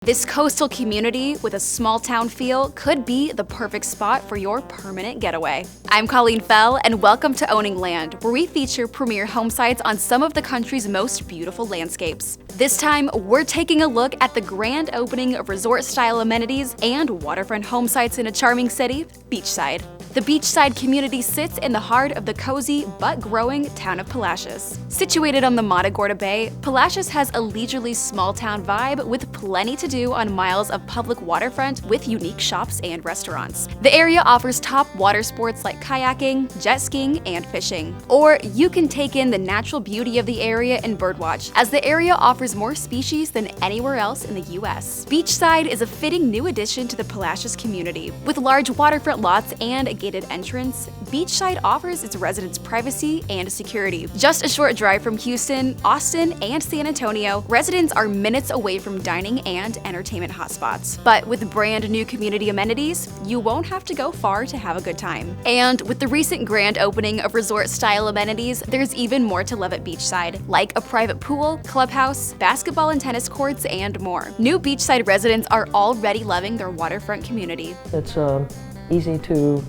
This coastal community with a small town feel could be the perfect spot for your permanent getaway. I'm Colleen Fell, and welcome to Owning Land, where we feature premier home sites on some of the country's most beautiful landscapes. This time, we're taking a look at the grand opening of resort-style amenities and waterfront home sites in a charming city, Beachside. The Beachside community sits in the heart of the cozy but growing town of Palacious. Situated on the Matagorda Bay, Palacious has a leisurely small town vibe with plenty to do on miles of public waterfront with unique shops and restaurants. The area offers top water sports like kayaking, jet skiing, and fishing. Or you can take in the natural beauty of the area and birdwatch, as the area offers more species than anywhere else in the U.S. Beachside is a fitting new addition to the Palacious community. With large waterfront lots and a gated entrance, Beachside offers its residents privacy and security. Just a short drive from Houston, Austin, and San Antonio, residents are minutes away from dining and entertainment hotspots. But with brand new community amenities, you won't have to go far to have a good time. And with the recent grand opening of resort-style amenities, there's even more to love at Beachside, like a private pool, clubhouse, basketball and tennis courts, and more. New Beachside residents are already loving their waterfront community. It's easy to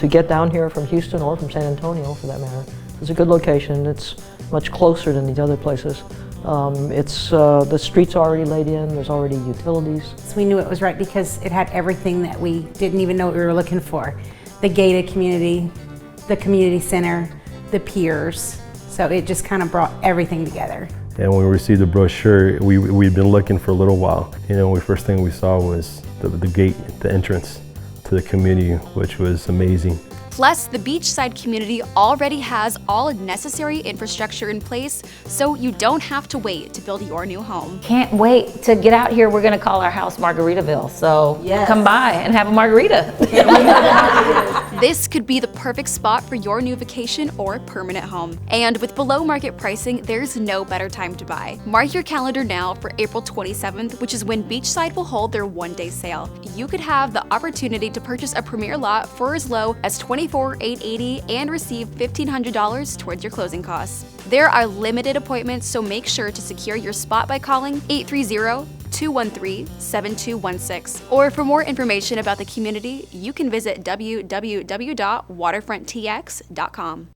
get down here from Houston or from San Antonio, for that matter. It's a good location. It's much closer than these other places. The streets are already laid in. There's already utilities. So we knew it was right because it had everything that we didn't even know what we were looking for. The gated community, the community center, the piers. So it just kind of brought everything together. And when we received the brochure, we'd been looking for a little while. You know, the first thing we saw was the gate, the entrance to the community, which was amazing. Plus, the Beachside community already has all necessary infrastructure in place, so you don't have to wait to build your new home. Can't wait to get out here. We're gonna call our house Margaritaville, so yes. Come by and have a margarita. This could be the perfect spot for your new vacation or permanent home. And with below market pricing, there's no better time to buy. Mark your calendar now for April 27th, which is when Beachside will hold their one-day sale. You could have the opportunity to purchase a premier lot for as low as $24,880 and receive $1,500 towards your closing costs. There are limited appointments, so make sure to secure your spot by calling 830-213-7216. Or for more information about the community, you can visit www.waterfronttx.com.